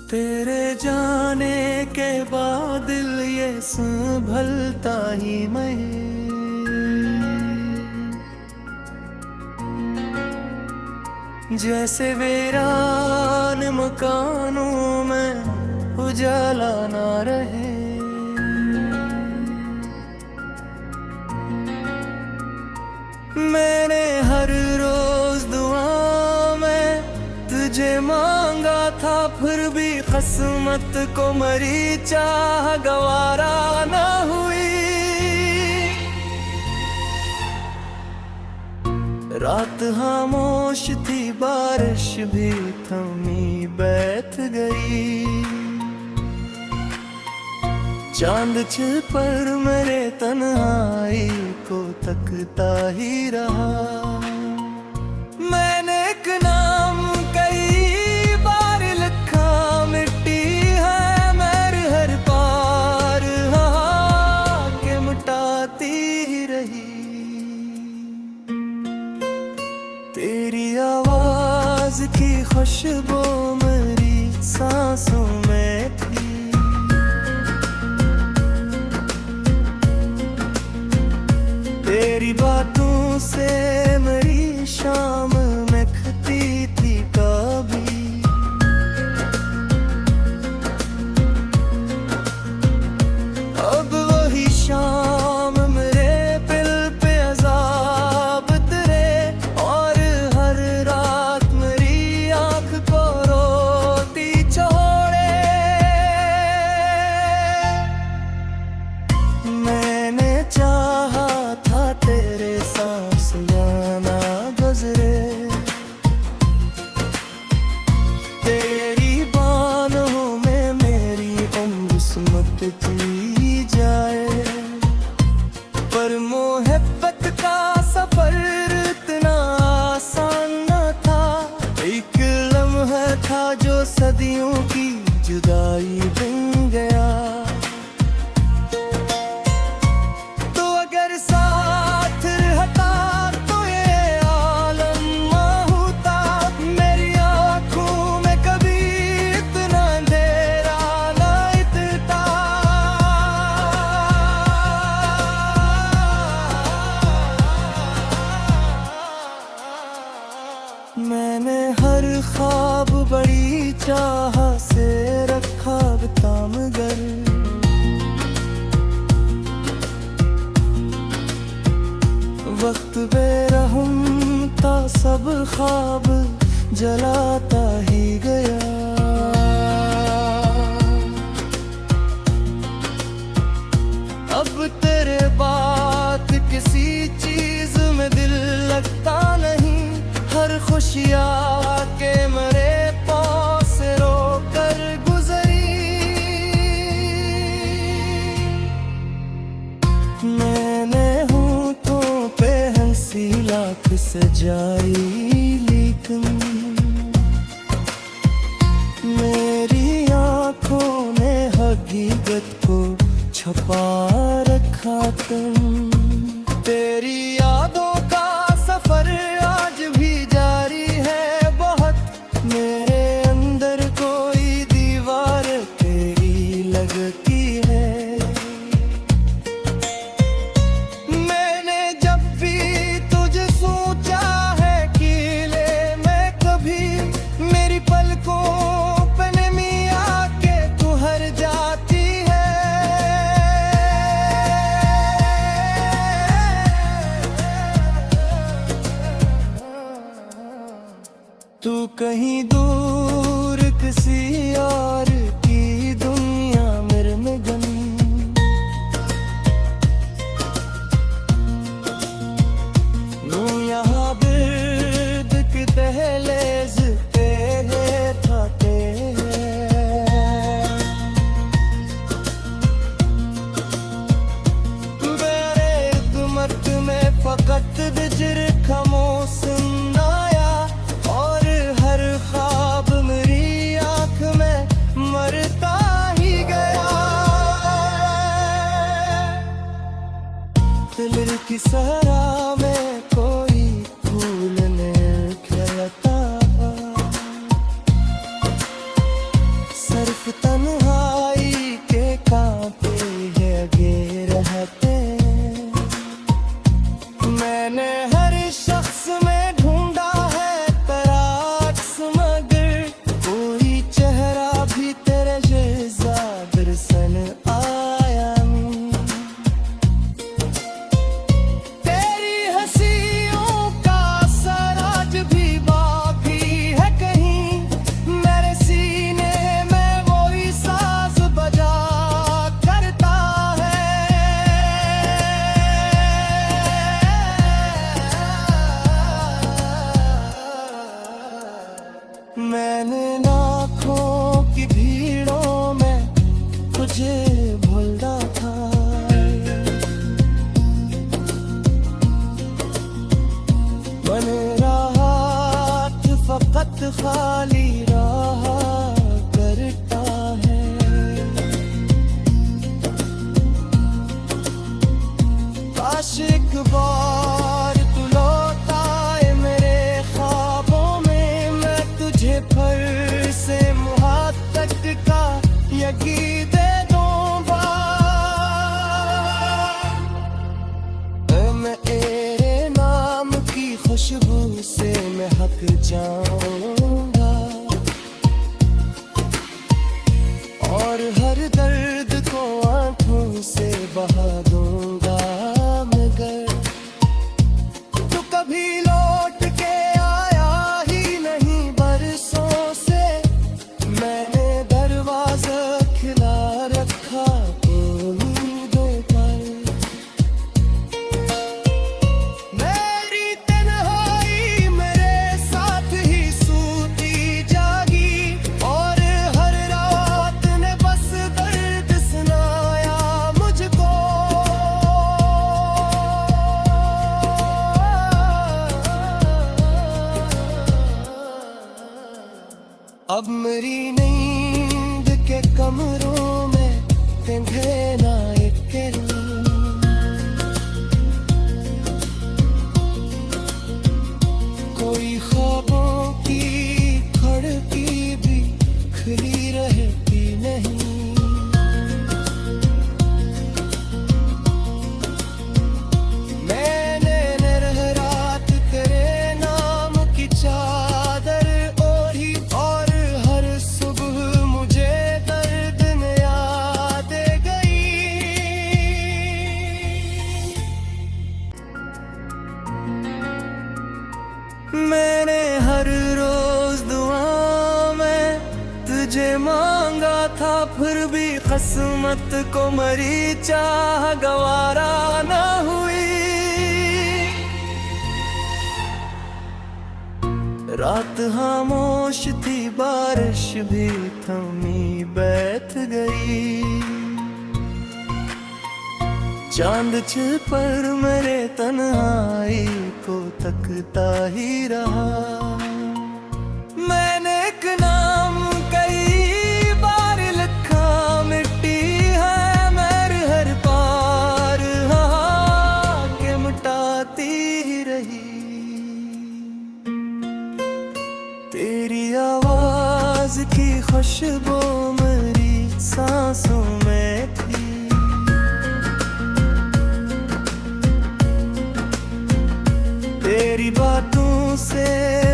तेरे जाने के बाद दिल ये संभलता ही नहीं। जैसे वीरान मकानों में उजाला ना रहे। मैंने हर रोज दुआ में तुझे मांगा था, फिर भी किस्मत को मरी चाह गवारा ना हुई। रात खामोश थी, बारिश भी थमी बैठ गई। चांद छिल पर मेरे तन्हाई को तकता ही रहा। मैंने एक नाम कई बार लिखा, मिट्टी है मेरे हर पार के मिटाती ही रही। तेरी आवाज की खुशबू मेरी सांसों में थी। तेरी बातों से मेरी शाम महकती थी कभी। अब वही शाम मेरे दिल पे अज़ाब तेरे, और हर रात मेरी आँख को रोती छोड़े। मैंने चाहा तेरे सांस जाना गुजरे, तेरी बाहों में मेरी उम्र सिमटती जाए। पर मोहब्बत का सफर इतना आसान न था। एक लम्हा था जो सदियों की जुदाई बन गया। मैंने हर ख्वाब बड़ी चाह से रखा तामगर। वक्त बेरहम था, सब ख्वाब जलाता ही गया। अब तेरे बात किसी चीज में दिल लगता नहीं। हर खुशियाँ के मेरे पाँव से रोकर गुजरी। मैंने होठों पे हंसी लाख सजाई, लेकिन मेरी आँखों ने हकीकत को छुपा रखा। तेरी यादों का सफर आज भी जारी है बहुत। मेरे अंदर कोई दीवार तेरी लगती है। मैंने जब भी तुझे सोचा है कि ले मैं कभी, मेरी पलकों पे नमी आके तू हर जाती है। तू कहीं दूर किसी और की दुनिया मेरे में गन। यहाँ बिर्द की दहलीज पे ठाते हैं। मेरे इदमत में फकत बिजर का मौसम आया, और हर ख्वाब मेरी आँख में मरता ही गया। दिल की सहरा में कोई फूल ने खिलता, तुझे भूलना था। मेरा हाथ फकत खाली रहा करता है। काश एक बार तू लौट आए मेरे ख्वाबों में, मैं तुझे फिर से मुहब्बत का यकी दे दूंगा। मैं तेरे नाम की खुशबू से महक जाऊंगा और हर दर्द को आंखों से बहा दूंगा। मगर तू कभी लौट के आया ही नहीं बरसों से, मैंने दरवाजा खिला रखा उम्मीदों पर। मेरी तन्हाई मेरे साथ ही सूती जागी और हर रात ने बस दर्द सुनाया मुझको। अब मेरी नींद के कमरों में ना एक कोई ख्वाबों की खिड़की भी खुली रहती नहीं। मैंने निर्ह रात तेरे नाम की चादर ओढ़ी और हर सुबह मुझे दर्द में याद गई। मैंने हर रोज दुआ में तुझे मांगा था, फिर भी किस्मत को मरी चाह गवारा न हुई। रात खामोश थी, बारिश भी थमी बैठ गई। चांद छिप पर मेरे तन्हाई को तकता ही रहा। मैंने एक नाम कई बार लिखा, मिट्टी है मेर हर पार के मिटाती ही रही। तेरी आवाज की खुशबू मेरी सांसों में थी। तेरी बातों से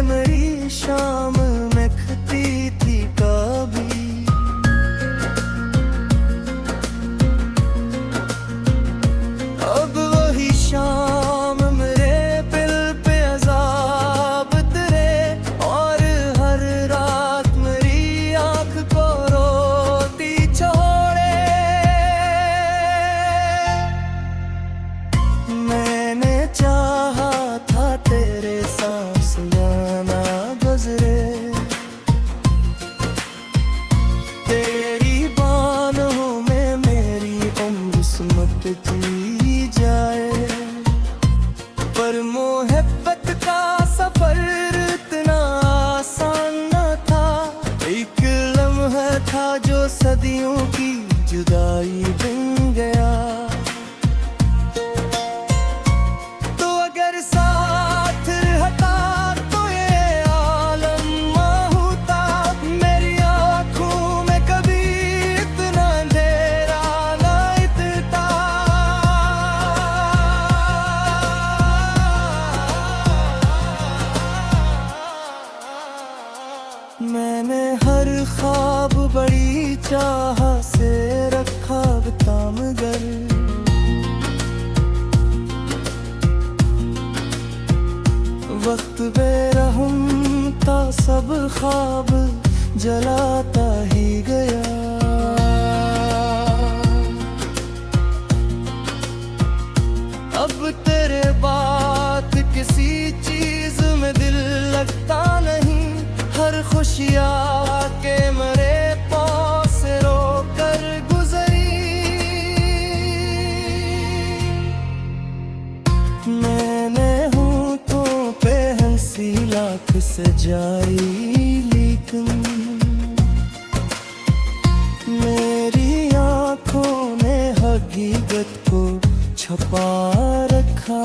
मेरी शाम महकती थी कभी। अब वही शाम मेरे दिल पे अज़ाब तेरे और हर रात मेरी आँख को रोती छोड़े। मैंने चाहा था तेरे सांस ना गुजरे, तेरी बाहों में मेरी उम्र सिमटती जाए। पर मोहब्बत का सफर इतना आसान न था, एक लम्हा था जो सदियों की जुदाई बन गया। मैंने हर ख्वाब बड़ी चाह से रखा बताम गर। वक्त बेरहम था, सब ख्वाब जलाता ही गया। अब तेरे बात किसी चीज में दिल लगता नहीं। हर खुशियाँ के मेरे पास से रोकर गुजर सजाई, लेकिन मेरी आंखों ने हकीकत को छुपा रखा।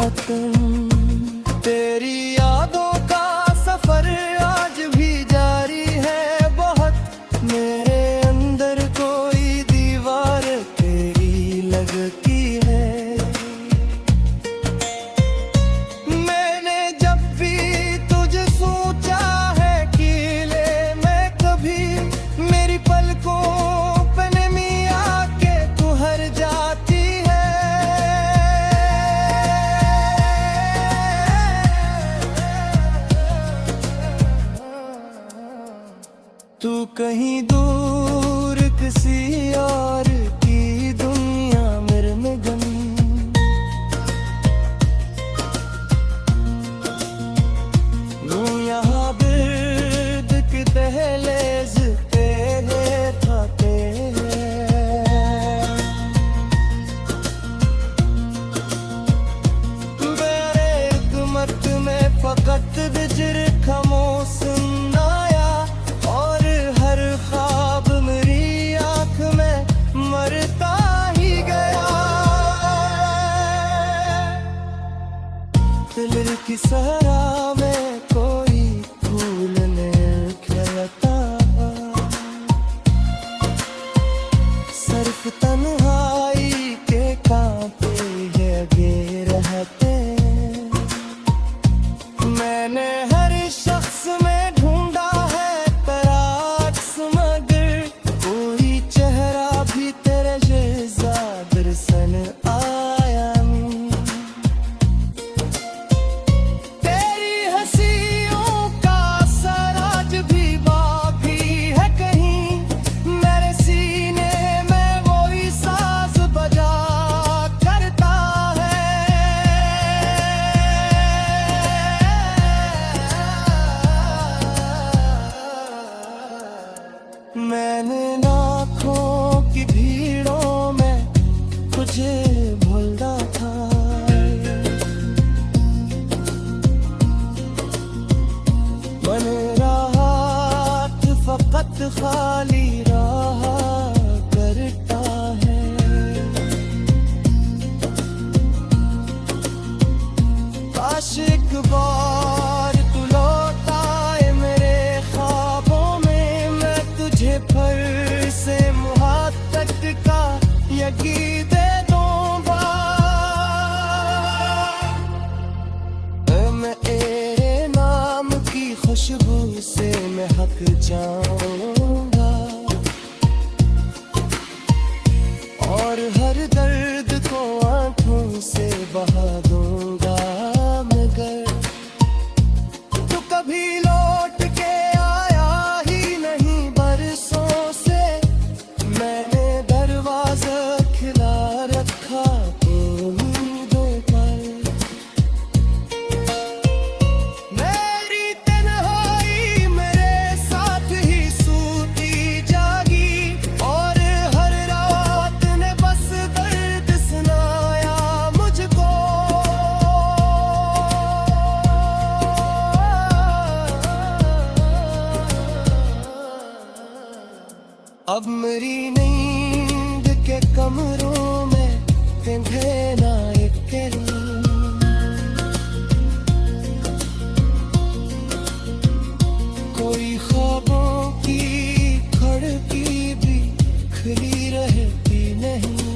तेरी यादों का सफर आज भी जारी है बहुत। मेरे अंदर कोई दीवार तेरी लगती है। मैंने जब भी तुझे सोचा है कि ले मैं कभी, मेरी पलकों पे नमी आके तू हर जाती है। तू कहीं दूर किसी और की दुनिया मेरे में गम, तू यहाँ बिर्द की दहलीज तेरे खाते हैं। मेरे हिकमत में फकत बिजर खामोश आया, और हर ख्वाब मेरी आंख में मरता ही गया। दिल की सहरा में कोई फूल ने खिलता, सिर्फ तन्हाई के कांटे लगे रहते। मैंने हर शख्स में ढूंढा है तेरा अक्स, मगर कोई चेहरा भी तेरे जैसा दर्शन आया नहीं। तेरी हंसियों का असर आज भी बाकी है कहीं, मेरे सीने में वही साज बजा करता है। मैंने लाखों की भीड़ों में तुझे भूला था। मेरा हाथ फकत खाली रहा करता है। काश एक बार तू लौट आए मेरे ख्वाबों में, मैं तुझे फिर से मुहब्बत का यकीन दे दूंगा। मैं तेरे नाम की खुशबू से महक जाऊंगा, और हर दर्द को आंखों से बहा दूंगा। मगर तू कभी लौट के आया ही नहीं बरसों से, मैंने दरवाजा खिला रखा उम्मीदों पर। मेरी तन्हाई मेरे साथ ही सूती जागी, और हर रात ने बस दर्द सुनाया मुझको। अब मेरी नींद के कमरों में ना एक कोई ख्वाबों की खिड़की भी खुली रहती नहीं।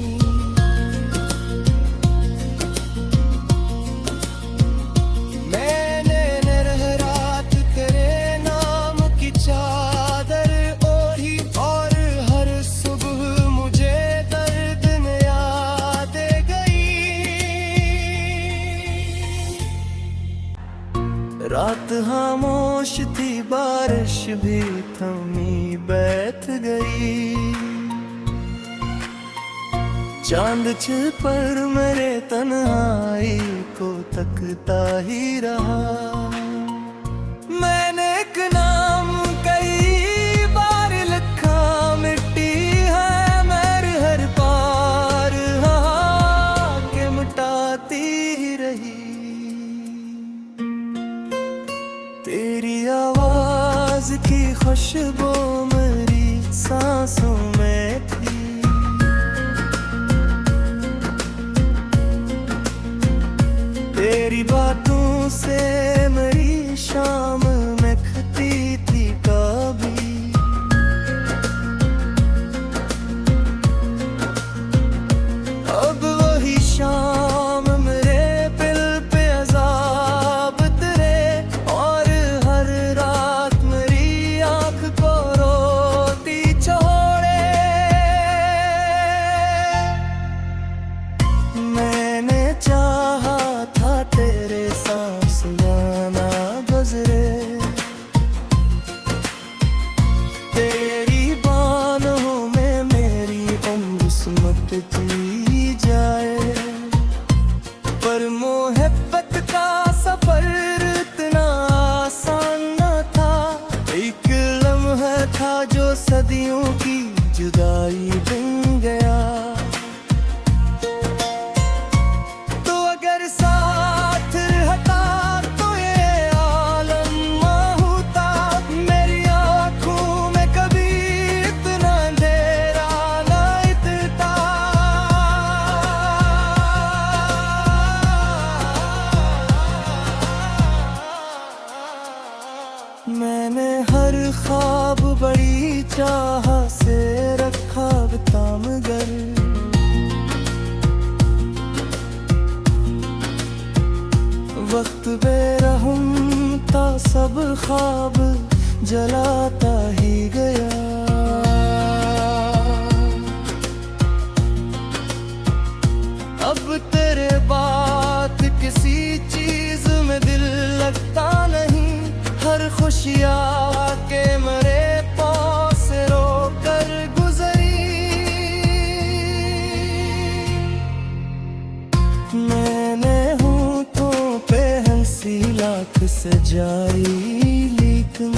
मैंने निरह रात तेरे नाम की चादर ओढ़ी, और हर सुबह मुझे दर्द ने याद गई। रात खामोश थी, बारिश भी थमी बैठ गई। चांद छिपर मेरे तन्हाई को तकता ही रहा। मैंने एक नाम कई बार लिखा, मिट्टी है मेरे हर पार के मिटाती ही रही। तेरी सदियों की जुदाई बन गया। तो अगर साथ हटा तो ये आलम होता, मेरी आंखों में कभी इतना अंधेरा न इतना। मैंने हर ख्वाब बड़ी चाह से रखा तामगर, वक्त बेरहम था सब ख्वाब जलाता ही गया। अब तेरे बात किसी चीज में दिल लगता नहीं, हर खुशियाँ के मरे पाँव से रोकर गुजरी। मैंने होठों पे हंसी लाख सजाई, लेकिन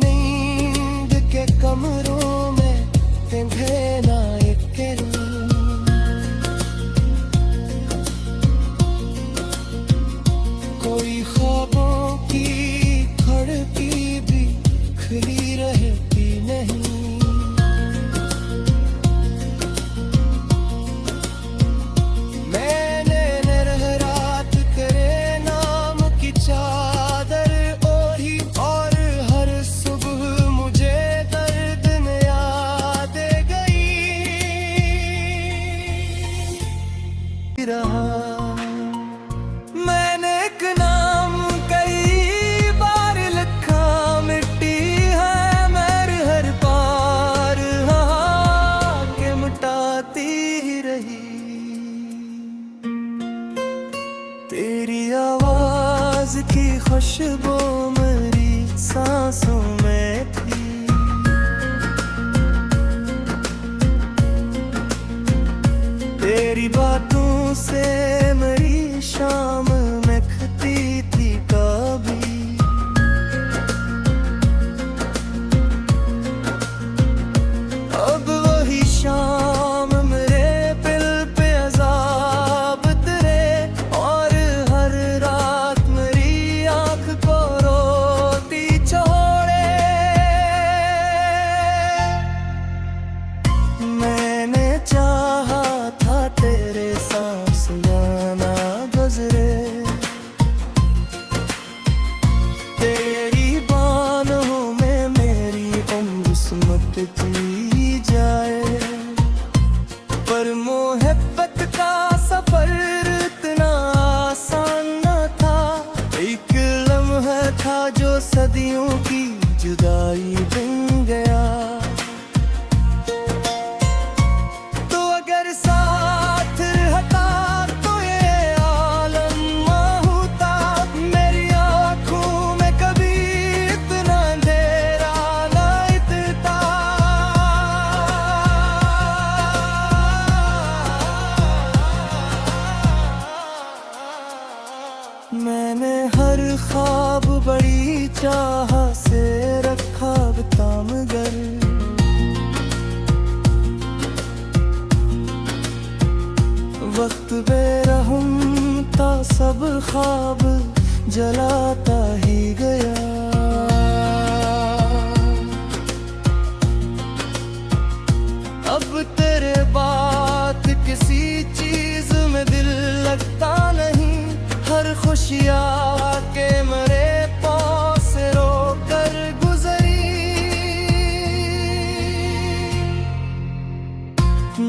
नींद के कमरों में पिंघे ना एक रूम। कोई ख्वाबों की खिड़की भी खुली रहती नहीं। मैंने निरह रात तेरे नाम की चादर ओढ़ी और हर सुबह मुझे दर्द में याद गई रहा। मैंने एक नाम कई बार लिखा, मिट्टी है मेर हर पार, हाँ के मिटाती ही रही। तेरी आवाज की खुशबू मेरी सांसों में थी। तेरी बातों से मेरी शाम महकती थी कभी। अब वही शाम मेरे दिल पे अज़ाब तेरे, और हर रात मेरी आँख को रोती छोड़े। मैंने चाहा था तेरे सांस ना गुजरे, तेरी बाहों में मेरी उम्र सिमटती जाए। पर मोहब्बत का सफर इतना आसान न था। एक लम्हा था जो सदियों की जुदाई बन गया। तो अगर साथ हटा तो ये आलम होता। मेरी आँखों में कभी इतना अंधेरा न इतना। मैंने हर ख्वाब बड़ी चाह से रखा तामगर। वक्त बेरहम था, सब ख्वाब जलाता ही गया। अब तेरे बात किसी चीज में दिल लगता नहीं। हर खुशियाँ के मेरे पाँव से रोकर गुजरी।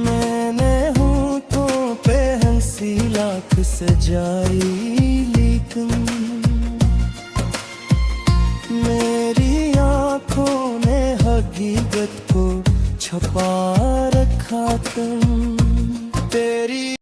मैंने होठों पे हंसी लाख सजाई, लेकिन मेरी आँखों ने हकीकत को छुपा रखा। तुम तेरी